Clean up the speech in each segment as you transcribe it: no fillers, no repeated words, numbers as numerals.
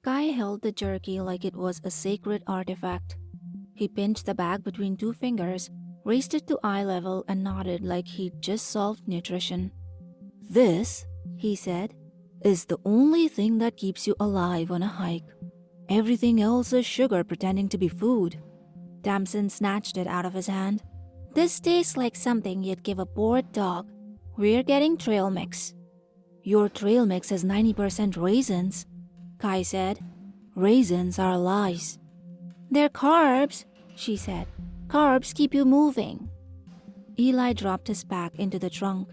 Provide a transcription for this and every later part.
Kai held the jerky like it was a sacred artifact. He pinched the bag between two fingers, raised it to eye level, and nodded like he'd just solved nutrition. "This," he said, "is the only thing that keeps you alive on a hike. Everything else is sugar pretending to be food." Tamsin snatched it out of his hand. "This tastes like something you'd give a bored dog. We're getting trail mix." "Your trail mix has 90% raisins," Kai said. "Raisins are lies." "They're carbs," she said. "Carbs keep you moving." Eli dropped his pack into the trunk.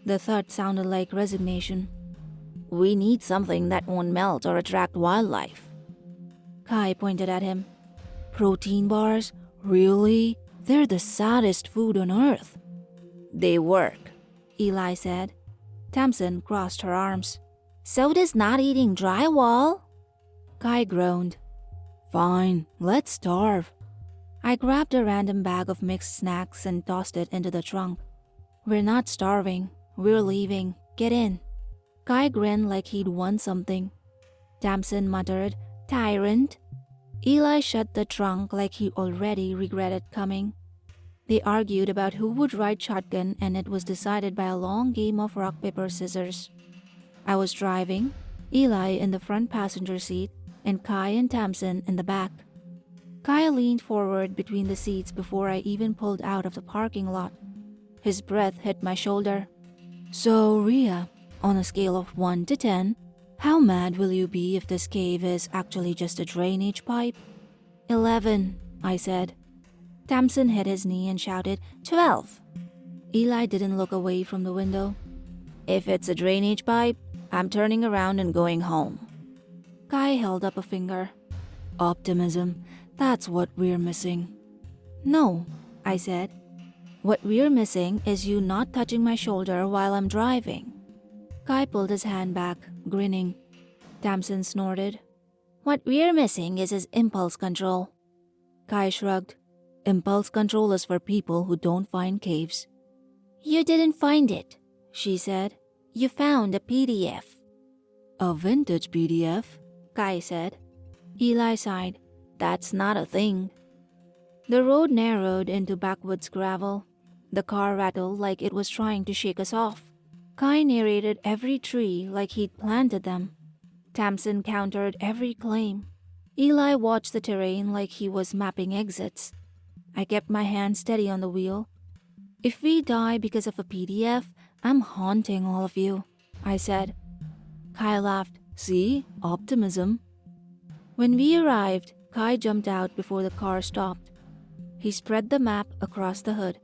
The thud sounded like resignation. "We need something that won't melt or attract wildlife." Kai pointed at him. "Protein bars? Really? They're the saddest food on earth." "They work," Eli said. Tamsin crossed her arms. "So does not eating drywall." Kai groaned. "Fine, let's starve." I grabbed a random bag of mixed snacks and tossed it into the trunk. "We're not starving. We're leaving. Get in." Kai grinned like he'd won something. Tamsin muttered, "Tyrant." Eli shut the trunk like he already regretted coming. They argued about who would ride shotgun, and it was decided by a long game of rock, paper, scissors. I was driving, Eli in the front passenger seat, and Kai and Tamsin in the back. Kai leaned forward between the seats before I even pulled out of the parking lot. His breath hit my shoulder. "So, Rhea, on a scale of 1 to 10, how mad will you be if this cave is actually just a drainage pipe?" 11, I said. Tamsin hit his knee and shouted, 12. Eli didn't look away from the window. "If it's a drainage pipe, I'm turning around and going home." Kai held up a finger. "Optimism, that's what we're missing." "No," I said. "What we're missing is you not touching my shoulder while I'm driving." Kai pulled his hand back, grinning. Tamsin snorted. "What we're missing is his impulse control." Kai shrugged. "Impulse control is for people who don't find caves." "You didn't find it," she said. "You found a PDF." "A vintage PDF," Kai said. Eli sighed. "That's not a thing." The road narrowed into backwoods gravel. The car rattled like it was trying to shake us off. Kai narrated every tree like he'd planted them. Tamsin countered every claim. Eli watched the terrain like he was mapping exits. I kept my hand steady on the wheel. "If we die because of a PDF, I'm haunting all of you," I said. Kai laughed. "See? Optimism." When we arrived, Kai jumped out before the car stopped. He spread the map across the hood.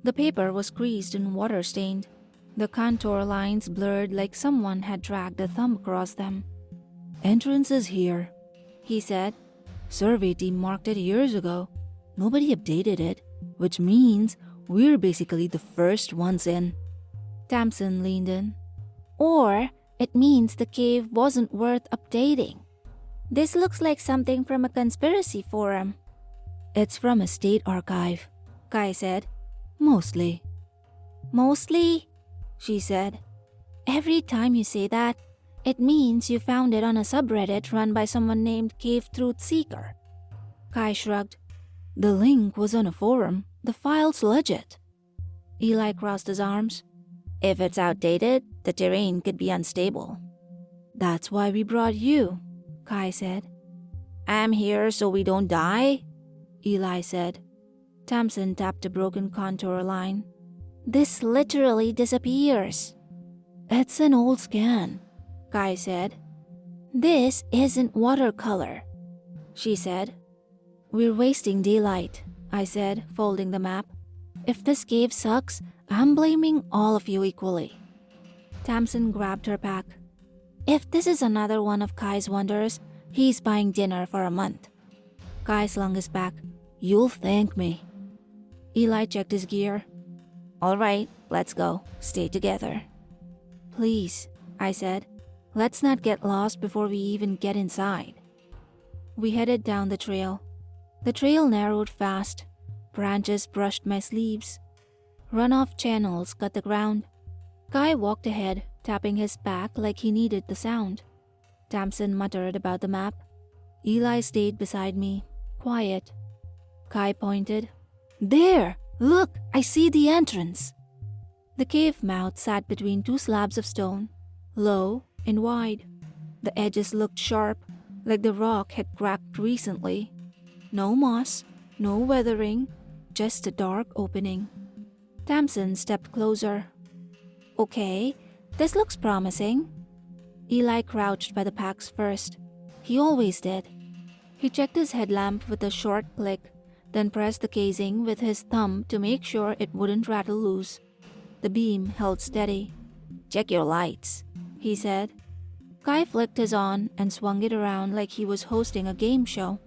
The paper was creased and water-stained. The contour lines blurred like someone had dragged a thumb across them. "Entrance is here," he said. "Survey team marked it years ago. Nobody updated it, which means we're basically the first ones in." Tamsin leaned in. "Or it means the cave wasn't worth updating. This looks like something from a conspiracy forum." "It's from a state archive," Kai said. "Mostly." "Mostly?" she said. "Every time you say that, it means you found it on a subreddit run by someone named Cave Truth Seeker." Kai shrugged. "The link was on a forum. The file's legit." Eli crossed his arms. "If it's outdated, the terrain could be unstable." "That's why we brought you," Kai said. "I'm here so we don't die," Eli said. Tamsin tapped a broken contour line. "This literally disappears." "It's an old scan," Kai said. "This isn't watercolor," she said. "We're wasting daylight," I said, folding the map. "If this cave sucks, I'm blaming all of you equally." Tamsin grabbed her pack. "If this is another one of Kai's wonders, he's buying dinner for a month." Kai slung his back. "You'll thank me." Eli checked his gear. "All right, let's go. Stay together." "Please," I said. "Let's not get lost before we even get inside." We headed down the trail. The trail narrowed fast. Branches brushed my sleeves. Runoff channels cut the ground. Kai walked ahead, tapping his back like he needed the sound. Tamsin muttered about the map. Eli stayed beside me, quiet. Kai pointed. There! Look! I see the entrance! The cave mouth sat between two slabs of stone, low and wide. The edges looked sharp, like the rock had cracked recently. No moss, no weathering, just a dark opening. Tamsin stepped closer. Okay, this looks promising. Eli crouched by the packs first. He always did. He checked his headlamp with a short click, then pressed the casing with his thumb to make sure it wouldn't rattle loose. The beam held steady. Check your lights, he said. Kai flicked his on and swung it around like he was hosting a game show.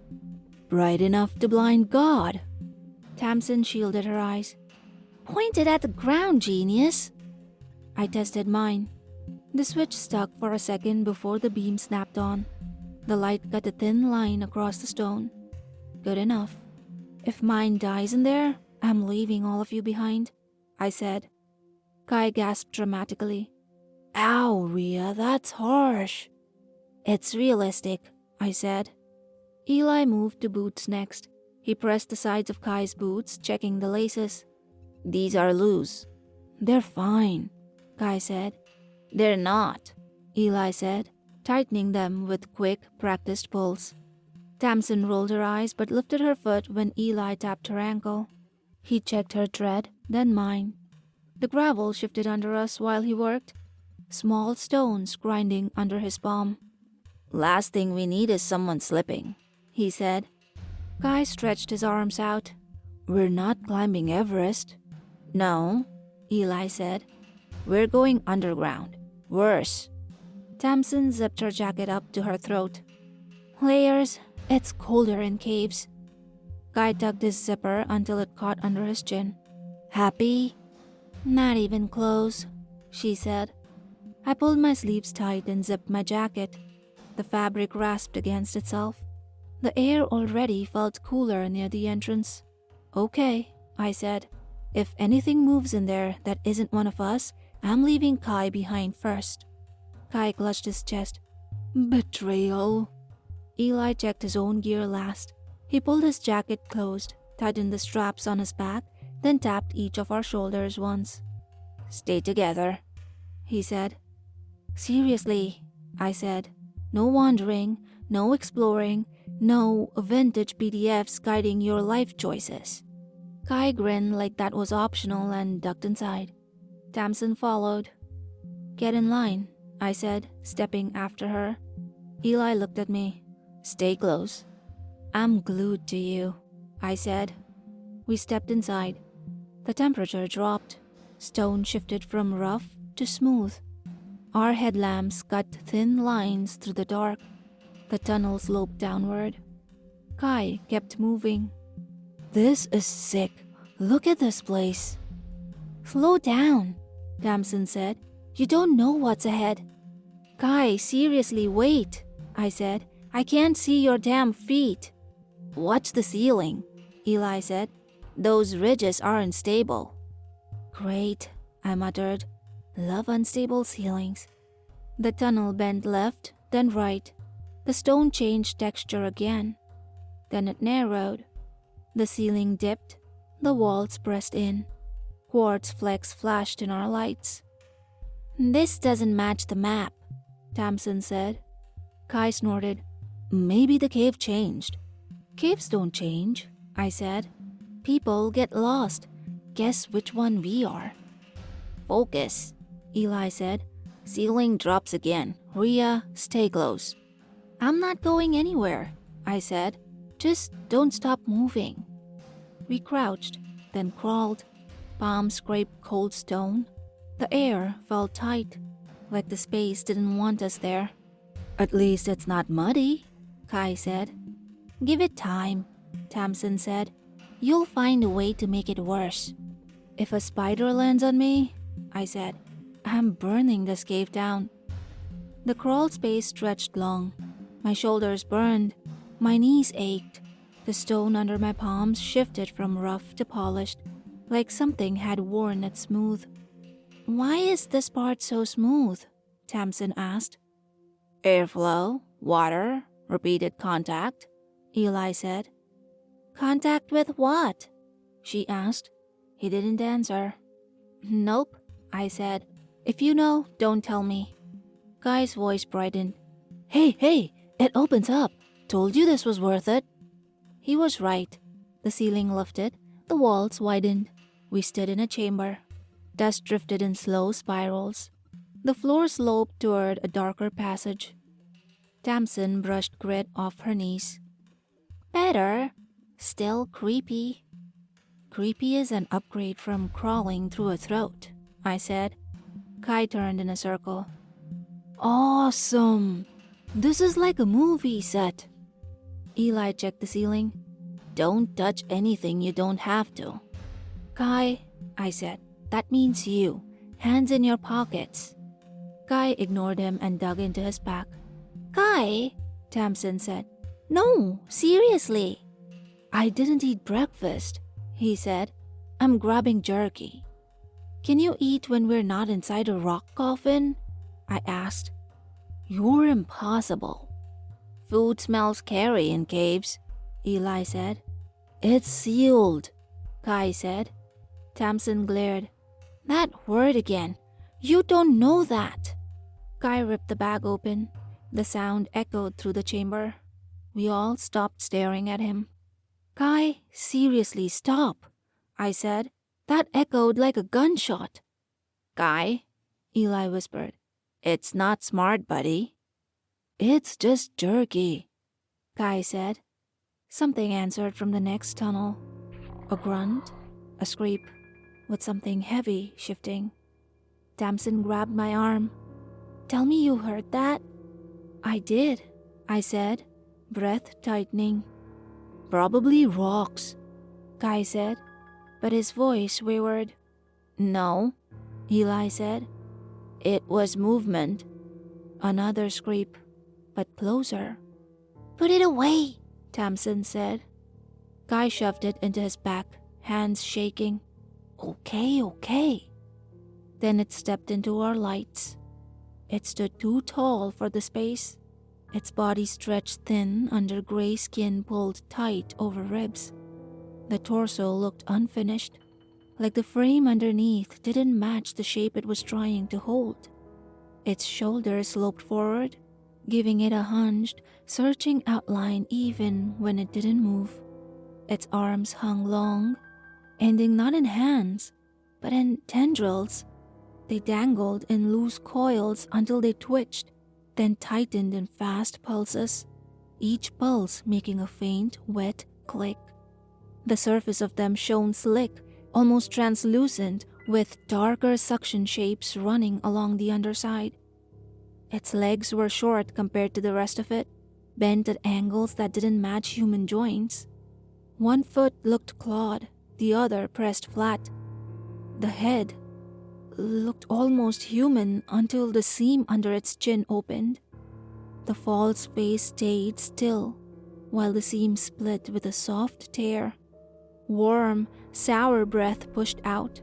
Bright enough to blind God. Tamsin shielded her eyes. Point it at the ground, genius. I tested mine. The switch stuck for a second before the beam snapped on. The light cut a thin line across the stone. Good enough. If mine dies in there, I'm leaving all of you behind, I said. Kai gasped dramatically. Ow, Rhea, that's harsh. It's realistic, I said. Eli moved to boots next. He pressed the sides of Kai's boots, checking the laces. These are loose. They're fine, Kai said. They're not, Eli said, tightening them with quick, practiced pulls. Tamsin rolled her eyes but lifted her foot when Eli tapped her ankle. He checked her tread, then mine. The gravel shifted under us while he worked, small stones grinding under his palm. Last thing we need is someone slipping, he said. Kai stretched his arms out. We're not climbing Everest. No, Eli said. We're going underground. Worse. Tamsin zipped her jacket up to her throat. Layers, it's colder in caves. Kai tugged his zipper until it caught under his chin. Happy? Not even close, she said. I pulled my sleeves tight and zipped my jacket. The fabric rasped against itself. The air already felt cooler near the entrance. Okay, I said. If anything moves in there that isn't one of us, I'm leaving Kai behind first. Kai clutched his chest. Betrayal. Eli checked his own gear last. He pulled his jacket closed, tightened the straps on his back, then tapped each of our shoulders once. Stay together, he said. Seriously, I said. No wandering, no exploring, no vintage PDFs guiding your life choices. Kai grinned like that was optional and ducked inside. Tamsin followed. Get in line, I said, stepping after her. Eli looked at me. Stay close. I'm glued to you, I said. We stepped inside. The temperature dropped. Stone shifted from rough to smooth. Our headlamps cut thin lines through the dark. The tunnel sloped downward. Kai kept moving. This is sick. Look at this place. Slow down, Tamsin said. You don't know what's ahead. Kai, seriously, wait, I said. I can't see your damn feet. Watch the ceiling, Eli said. Those ridges aren't stable. Great, I muttered. Love unstable ceilings. The tunnel bent left, then right. The stone changed texture again. Then it narrowed. The ceiling dipped. The walls pressed in. Quartz flecks flashed in our lights. This doesn't match the map, Tamsin said. Kai snorted. Maybe the cave changed. Caves don't change, I said. People get lost. Guess which one we are. Focus, Eli said. Ceiling drops again. Rhea, stay close. I'm not going anywhere, I said. Just don't stop moving. We crouched, then crawled. Palms scraped cold stone. The air felt tight, like the space didn't want us there. At least it's not muddy, Kai said. Give it time, Tamsin said. You'll find a way to make it worse. If a spider lands on me, I said, I'm burning this cave down. The crawl space stretched long. My shoulders burned. My knees ached. The stone under my palms shifted from rough to polished, like something had worn it smooth. Why is this part so smooth? Tamsin asked. Airflow, water, repeated contact, Eli said. Contact with what? She asked. He didn't answer. Nope, I said. If you know, don't tell me. Guy's voice brightened. Hey, it opens up. Told you this was worth it. He was right. The ceiling lifted, the walls widened. We stood in a chamber. Dust drifted in slow spirals. The floor sloped toward a darker passage. Tamsin brushed grit off her knees. Better. Still creepy. Creepy is an upgrade from crawling through a throat, I said. Kai turned in a circle. Awesome! This is like a movie set. Eli checked the ceiling. Don't touch anything you don't have to. Kai, I said, that means you. Hands in your pockets. Kai ignored him and dug into his pack. Kai, Tamsin said. No, seriously. I didn't eat breakfast, he said. I'm grabbing jerky. Can you eat when we're not inside a rock coffin? I asked. You're impossible. Food smells scary in caves, Eli said. It's sealed, Kai said. Tamsin glared. That word again. You don't know that. Kai ripped the bag open. The sound echoed through the chamber. We all stopped staring at him. Kai, seriously, stop, I said. That echoed like a gunshot. Kai, Eli whispered. It's not smart, buddy. It's just jerky, Kai said. Something answered from the next tunnel. A grunt, a scrape, with something heavy shifting. Tamsin grabbed my arm. Tell me you heard that? I did, I said, breath tightening. Probably rocks, Kai said, but his voice wavered. No, Eli said. It was movement. Another scrape, but closer. Put it away, Tamsin said. Kai shoved it into his back, hands shaking. Okay. Then it stepped into our lights. It stood too tall for the space. Its body stretched thin under gray skin pulled tight over ribs. The torso looked unfinished, like the frame underneath didn't match the shape it was trying to hold. Its shoulders sloped forward, giving it a hunched, searching outline even when it didn't move. Its arms hung long, ending not in hands, but in tendrils. They dangled in loose coils until they twitched, then tightened in fast pulses, each pulse making a faint, wet click. The surface of them shone slick, almost translucent, with darker suction shapes running along the underside. Its legs were short compared to the rest of it, bent at angles that didn't match human joints. One foot looked clawed, the other pressed flat. The head looked almost human until the seam under its chin opened. The false face stayed still, while the seam split with a soft tear. Warm, sour breath pushed out.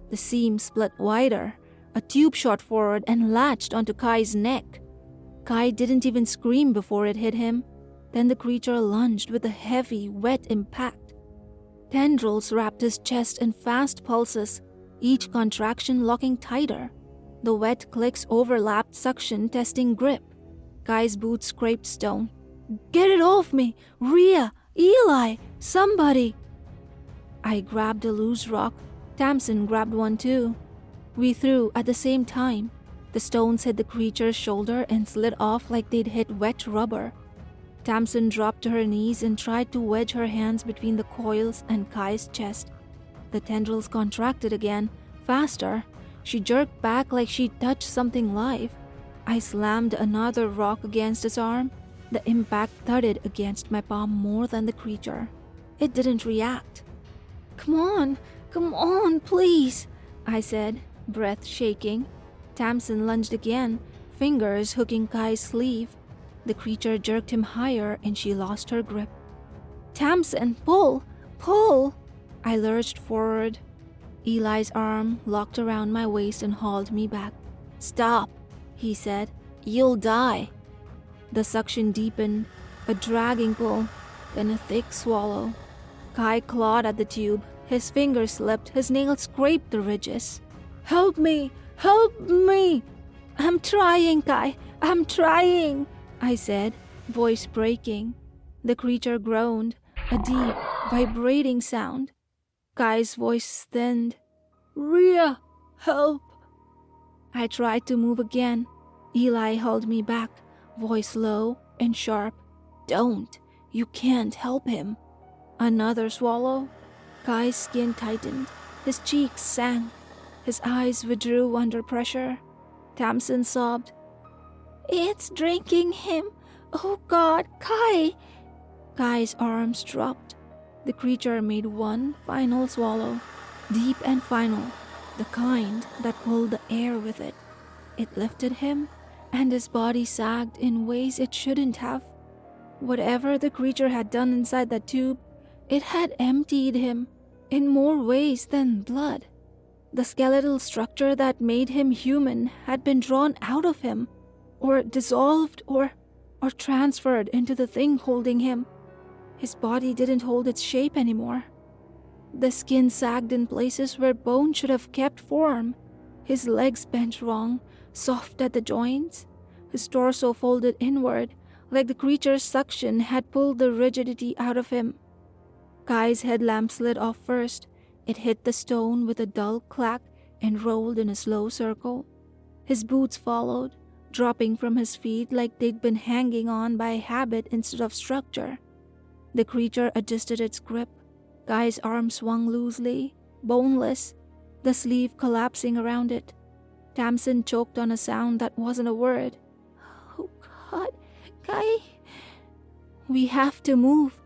The seam split wider. A tube shot forward and latched onto Kai's neck. Kai didn't even scream before it hit him. Then the creature lunged with a heavy, wet impact. Tendrils wrapped his chest in fast pulses, each contraction locking tighter. The wet clicks overlapped suction, testing grip. Kai's boots scraped stone. Get it off me! Rhea! Eli! Somebody! I grabbed a loose rock. Tamsin grabbed one too. We threw at the same time. The stones hit the creature's shoulder and slid off like they'd hit wet rubber. Tamsin dropped to her knees and tried to wedge her hands between the coils and Kai's chest. The tendrils contracted again, faster. She jerked back like she'd touched something live. I slammed another rock against his arm. The impact thudded against my palm more than the creature. It didn't react. Come on, please, I said, breath shaking. Tamsin lunged again, fingers hooking Kai's sleeve. The creature jerked him higher and she lost her grip. Tamsin, pull! I lurched forward. Eli's arm locked around my waist and hauled me back. Stop, he said. You'll die. The suction deepened, a dragging pull, then a thick swallow. Kai clawed at the tube. His fingers slipped, his nails scraped the ridges. "Help me! Help me! I'm trying, Kai! I'm trying!" I said, voice breaking. The creature groaned, a deep, vibrating sound. Kai's voice thinned. "Rhea, help!" I tried to move again. Eli held me back, voice low and sharp. "Don't! You can't help him." Another swallow. Kai's skin tightened. His cheeks sank. His eyes withdrew under pressure. Tamsin sobbed. "It's drinking him. Oh God, Kai!" Kai's arms dropped. The creature made one final swallow, deep and final, the kind that pulled the air with it. It lifted him, and his body sagged in ways it shouldn't have. Whatever the creature had done inside that tube, it had emptied him in more ways than blood. The skeletal structure that made him human had been drawn out of him, or dissolved, or transferred into the thing holding him. His body didn't hold its shape anymore. The skin sagged in places where bone should have kept form. His legs bent wrong, soft at the joints. His torso folded inward, like the creature's suction had pulled the rigidity out of him. Kai's headlamp slid off first. It hit the stone with a dull clack and rolled in a slow circle. His boots followed, dropping from his feet like they'd been hanging on by habit instead of structure. The creature adjusted its grip. Kai's arm swung loosely, boneless, the sleeve collapsing around it. Tamsin choked on a sound that wasn't a word. "Oh God, Kai." "We have to move,"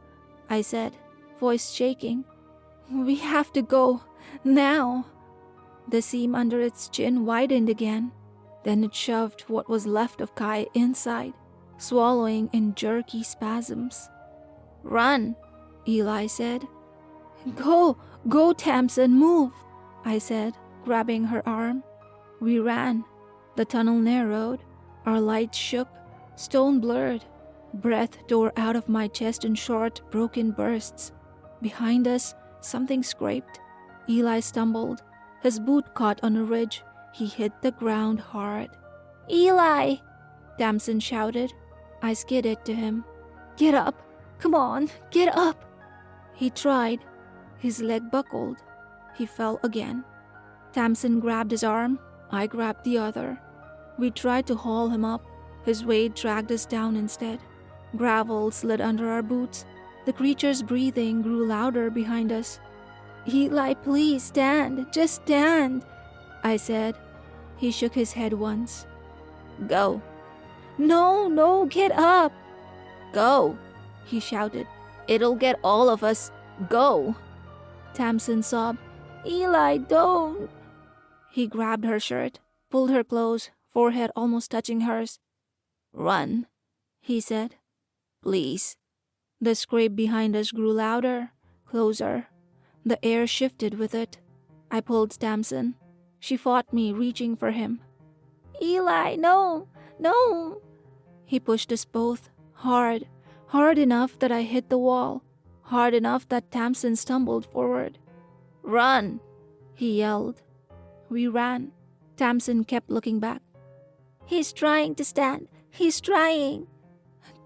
I said, voice shaking. "We have to go, now." The seam under its chin widened again. Then it shoved what was left of Kai inside, swallowing in jerky spasms. "Run," Eli said. Go, Tamsin, move," I said, grabbing her arm. We ran. The tunnel narrowed. Our lights shook. Stone blurred. Breath tore out of my chest in short, broken bursts. Behind us, something scraped. Eli stumbled. His boot caught on a ridge. He hit the ground hard. "Eli!" Tamsin shouted. I skidded to him. "Get up! Come on, get up!" He tried. His leg buckled. He fell again. Tamsin grabbed his arm. I grabbed the other. We tried to haul him up. His weight dragged us down instead. Gravel slid under our boots. The creature's breathing grew louder behind us. "Eli, please stand. Just stand," I said. He shook his head once. "Go." No, get up." "Go," he shouted. "It'll get all of us. Go." Tamsin sobbed. "Eli, don't." He grabbed her shirt, pulled her close, forehead almost touching hers. "Run," he said. "Please." The scrape behind us grew louder, closer. The air shifted with it. I pulled Tamsin. She fought me, reaching for him. "Eli, no. He pushed us both, hard enough that I hit the wall, hard enough that Tamsin stumbled forward. "Run," he yelled. We ran. Tamsin kept looking back. "He's trying to stand. He's trying."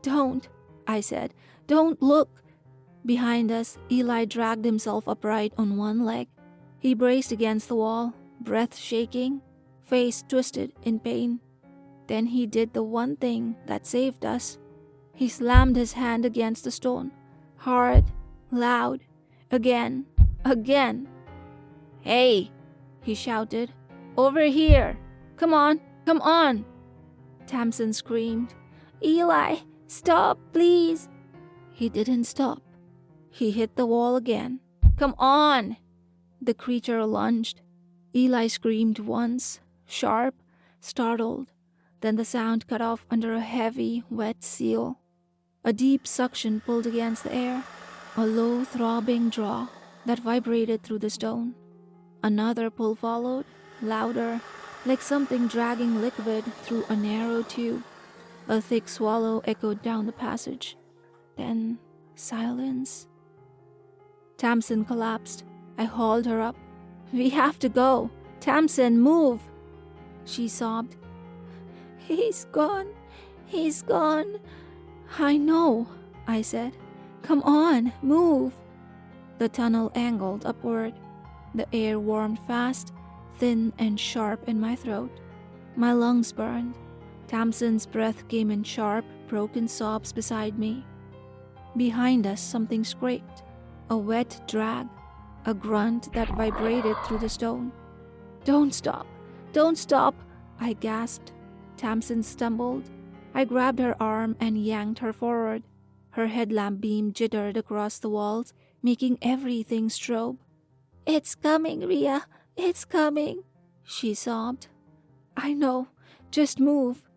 "Don't," I said. "Don't look." Behind us, Eli dragged himself upright on one leg. He braced against the wall, breath shaking, face twisted in pain. Then he did the one thing that saved us. He slammed his hand against the stone, hard, loud, again. "Hey," he shouted. "Over here! Come on!" Tamsin screamed. "Eli, stop, please!" He didn't stop. He hit the wall again. "Come on!" The creature lunged. Eli screamed once, sharp, startled. Then the sound cut off under a heavy, wet seal. A deep suction pulled against the air, a low throbbing draw that vibrated through the stone. Another pull followed, louder, like something dragging liquid through a narrow tube. A thick swallow echoed down the passage. Then silence. Tamsin collapsed. I hauled her up. "We have to go. Tamsin, move!" She sobbed. "He's gone. He's gone." "I know," I said. "Come on, move." The tunnel angled upward. The air warmed fast, thin and sharp in my throat. My lungs burned. Tamsin's breath came in sharp, broken sobs beside me. Behind us, something scraped. A wet drag. A grunt that vibrated through the stone. "Don't stop! Don't stop!" I gasped. Tamsin stumbled. I grabbed her arm and yanked her forward. Her headlamp beam jittered across the walls, making everything strobe. "It's coming, Ria. It's coming," she sobbed. "I know. Just move."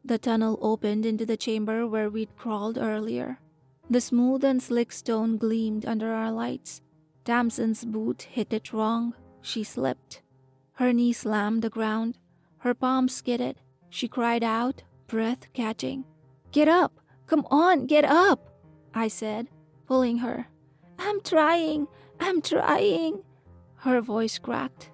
The tunnel opened into the chamber where we'd crawled earlier. The smooth and slick stone gleamed under our lights. Tamsin's boot hit it wrong. She slipped. Her knee slammed the ground. Her palm skidded. She cried out, breath catching. "Get up! Come on, get up!" I said, pulling her. I'm trying. Her voice cracked.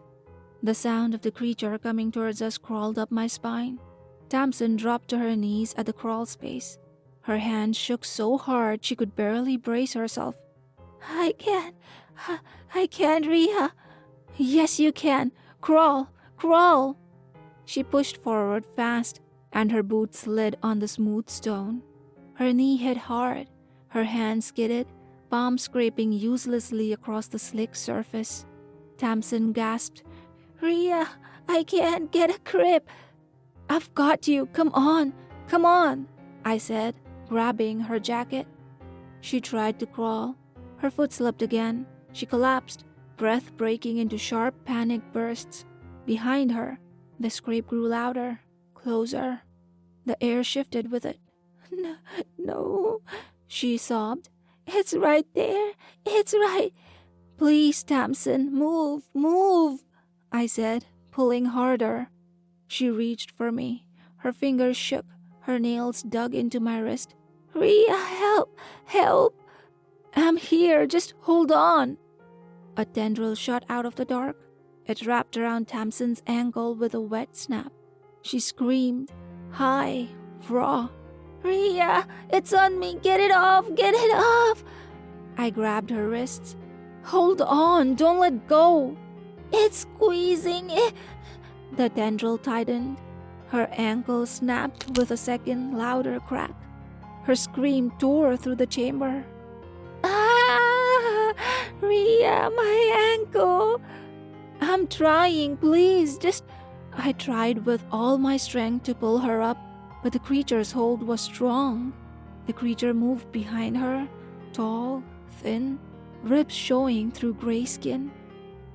The sound of the creature coming towards us crawled up my spine. Tamsin dropped to her knees at the crawl space. Her hands shook so hard she could barely brace herself. I can't, Ria." "Yes, you can. Crawl. She pushed forward fast, and her boot slid on the smooth stone. Her knee hit hard. Her hand skidded, palm scraping uselessly across the slick surface. Tamsin gasped, "Ria, I can't get a grip." "I've got you. Come on, I said, grabbing her jacket. She tried to crawl. Her foot slipped again. She collapsed, breath breaking into sharp panic bursts. Behind her, the scrape grew louder, closer. The air shifted with it. No, she sobbed. "It's right there. It's right." "Please, Tamsin, move," I said, pulling harder. She reached for me. Her fingers shook. Her nails dug into my wrist. "Ria, help. I'm here. Just hold on." A tendril shot out of the dark. It wrapped around Tamsin's ankle with a wet snap. She screamed, high, raw. "Ria, it's on me. Get it off. I grabbed her wrists. "Hold on. Don't let go." "It's squeezing." The tendril tightened. Her ankle snapped with a second, louder crack. Her scream tore through the chamber. "Ah! Ria, my ankle." "I'm trying, please, I tried with all my strength to pull her up, but the creature's hold was strong. The creature moved behind her, tall, thin, ribs showing through gray skin.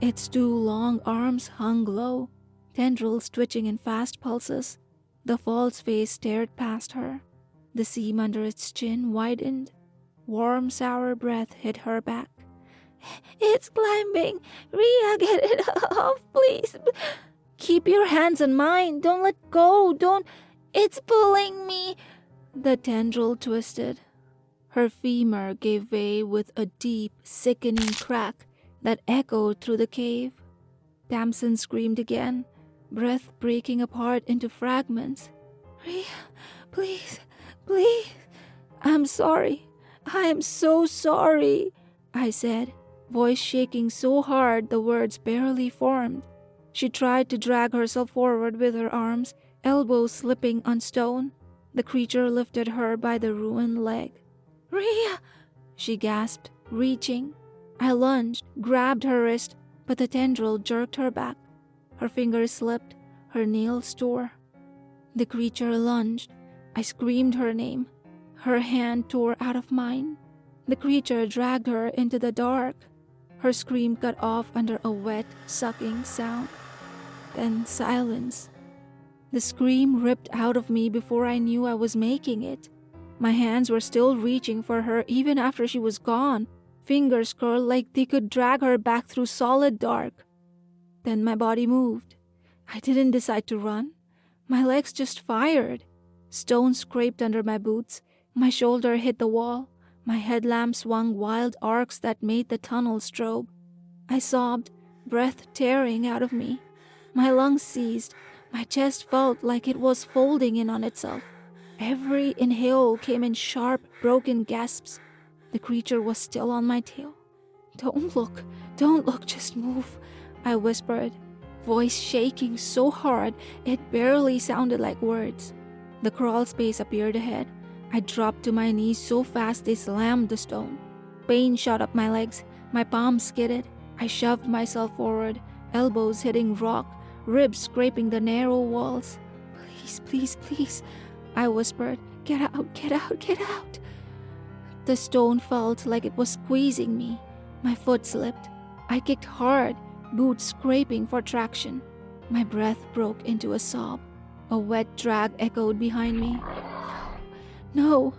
Its two long arms hung low, tendrils twitching in fast pulses. The false face stared past her. The seam under its chin widened. Warm, sour breath hit her back. "It's climbing. Ria, get it off, please. Keep your hands on mine. Don't let go. Don't. It's pulling me." The tendril twisted. Her femur gave way with a deep, sickening crack that echoed through the cave. Tamsin screamed again, breath breaking apart into fragments. "Ria, please. I'm sorry. I am so sorry," I said, voice shaking so hard the words barely formed. She tried to drag herself forward with her arms, elbows slipping on stone. The creature lifted her by the ruined leg. "Ria!" she gasped, reaching. I lunged, grabbed her wrist, but the tendril jerked her back. Her fingers slipped, her nails tore. The creature lunged. I screamed her name. Her hand tore out of mine. The creature dragged her into the dark. Her scream cut off under a wet, sucking sound. Then silence. The scream ripped out of me before I knew I was making it. My hands were still reaching for her even after she was gone. Fingers curled like they could drag her back through solid dark. Then my body moved. I didn't decide to run. My legs just fired. Stones scraped under my boots. My shoulder hit the wall. My headlamp swung wild arcs that made the tunnel strobe. I sobbed, breath tearing out of me. My lungs seized. My chest felt like it was folding in on itself. Every inhale came in sharp, broken gasps. The creature was still on my tail. Don't look, just move," I whispered, voice shaking so hard it barely sounded like words. The crawl space appeared ahead. I dropped to my knees so fast they slammed the stone. Pain shot up my legs. My palms skidded. I shoved myself forward, elbows hitting rock, ribs scraping the narrow walls. "Please, please, please," I whispered. Get out, get out, get out." The stone felt like it was squeezing me. My foot slipped. I kicked hard, boots scraping for traction. My breath broke into a sob. A wet drag echoed behind me. No,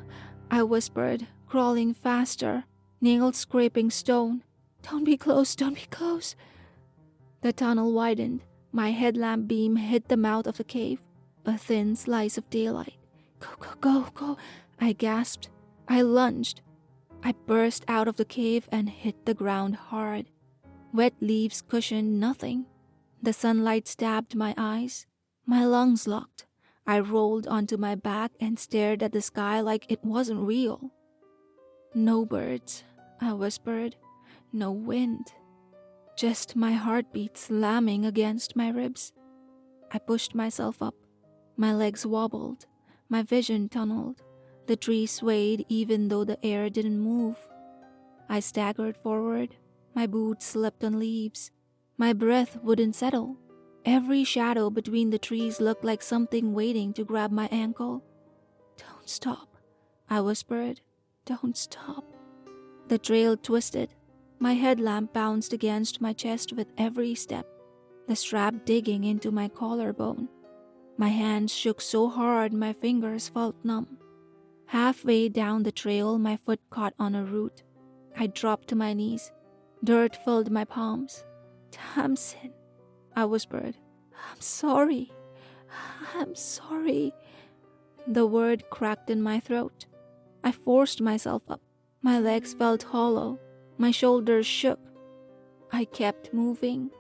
I whispered, crawling faster, nails scraping stone. Don't be close, don't be close." The tunnel widened. My headlamp beam hit the mouth of the cave, a thin slice of daylight. Go, go, go, go," I gasped. I lunged. I burst out of the cave and hit the ground hard. Wet leaves cushioned nothing. The sunlight stabbed my eyes. My lungs locked. I rolled onto my back and stared at the sky like it wasn't real. "No birds," I whispered. "No wind. Just my heartbeat slamming against my ribs." I pushed myself up. My legs wobbled. My vision tunneled. The tree swayed even though the air didn't move. I staggered forward. My boots slipped on leaves. My breath wouldn't settle. Every shadow between the trees looked like something waiting to grab my ankle. "Don't stop," I whispered. "Don't stop." The trail twisted. My headlamp bounced against my chest with every step, the strap digging into my collarbone. My hands shook so hard my fingers felt numb. Halfway down the trail, my foot caught on a root. I dropped to my knees. Dirt filled my palms. "Tamsin," I whispered. "I'm sorry. I'm sorry." The word cracked in my throat. I forced myself up. My legs felt hollow. My shoulders shook. I kept moving.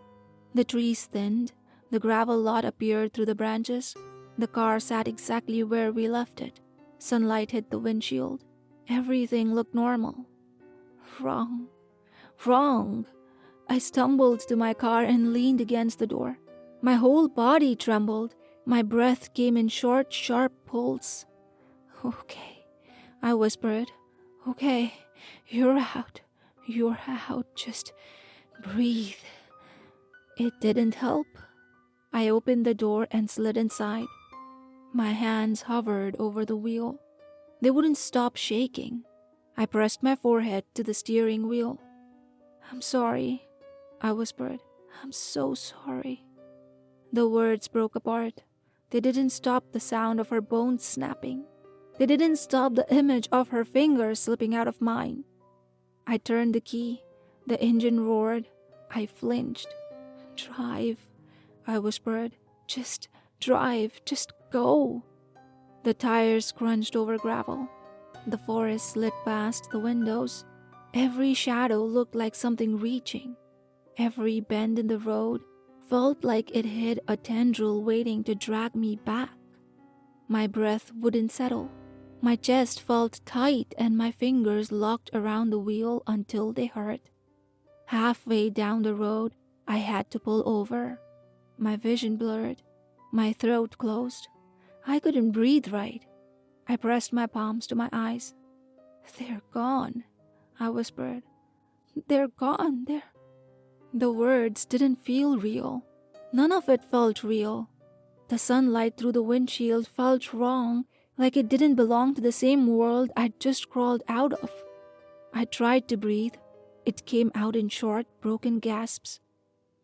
The trees thinned. The gravel lot appeared through the branches. The car sat exactly where we left it. Sunlight hit the windshield. Everything looked normal. Wrong. Wrong. I stumbled to my car and leaned against the door. My whole body trembled. My breath came in short, sharp pulls. "Okay," I whispered. "Okay, you're out. You're out. Just breathe." It didn't help. I opened the door and slid inside. My hands hovered over the wheel. They wouldn't stop shaking. I pressed my forehead to the steering wheel. "I'm sorry," I whispered. "I'm so sorry." The words broke apart. They didn't stop the sound of her bones snapping. They didn't stop the image of her fingers slipping out of mine. I turned the key. The engine roared. I flinched. "Drive," I whispered. "Just drive. Just go." The tires crunched over gravel. The forest slid past the windows. Every shadow looked like something reaching. Every bend in the road felt like it hid a tendril waiting to drag me back. My breath wouldn't settle. My chest felt tight and my fingers locked around the wheel until they hurt. Halfway down the road, I had to pull over. My vision blurred. My throat closed. I couldn't breathe right. I pressed my palms to my eyes. "They're gone," I whispered. "They're gone. The words didn't feel real. None of it felt real. The sunlight through the windshield felt wrong, like it didn't belong to the same world I'd just crawled out of. I tried to breathe. It came out in short, broken gasps.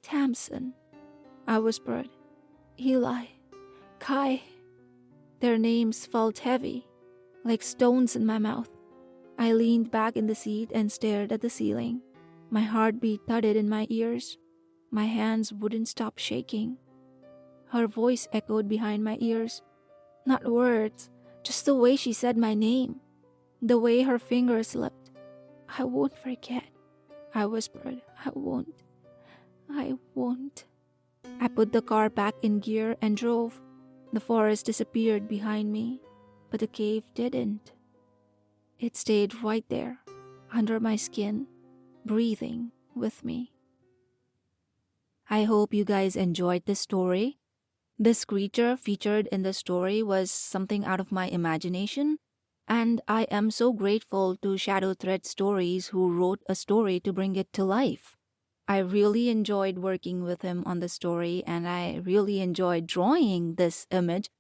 "Tamsin," I whispered. "Eli, Kai." Their names felt heavy, like stones in my mouth. I leaned back in the seat and stared at the ceiling. My heartbeat thudded in my ears. My hands wouldn't stop shaking. Her voice echoed behind my ears. Not words, Just the way she said my name, the way her fingers slipped. I won't forget. I whispered, I won't. I won't. I put the car back in gear and drove. The forest disappeared behind me, but the cave didn't. It stayed right there, under my skin, breathing with me. I hope you guys enjoyed this story. This creature featured in the story was something out of my imagination, and I am so grateful to Shadow Thread Stories who wrote a story to bring it to life. I really enjoyed working with him on the story, and I really enjoyed drawing this image.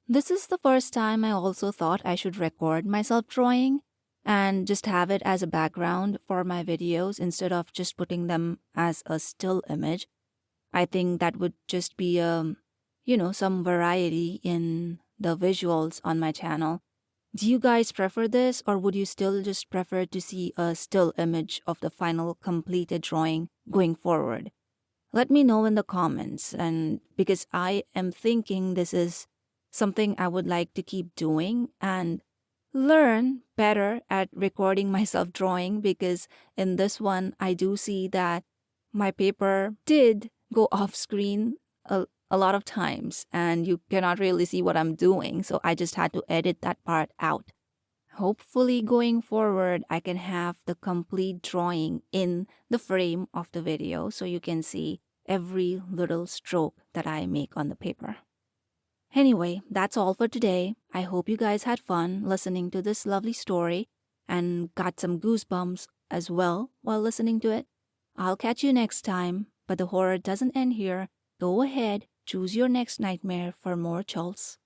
This is the first time I also thought I should record myself drawing and just have it as a background for my videos instead of just putting them as a still image. I think that would just be some variety in the visuals on my channel. Do you guys prefer this, or would you still just prefer to see a still image of the final completed drawing going forward? Let me know in the comments, and because I am thinking this is something I would like to keep doing and learn better at recording myself drawing, because in this one I do see that my paper did go off screen a lot of times and you cannot really see what I'm doing, so I just had to edit that part out. Hopefully going forward I can have the complete drawing in the frame of the video so you can see every little stroke that I make on the paper. Anyway, that's all for today. I hope you guys had fun listening to this lovely story and got some goosebumps as well while listening to it. I'll catch you next time, but the horror doesn't end here. Go ahead, choose your next nightmare for more chulls.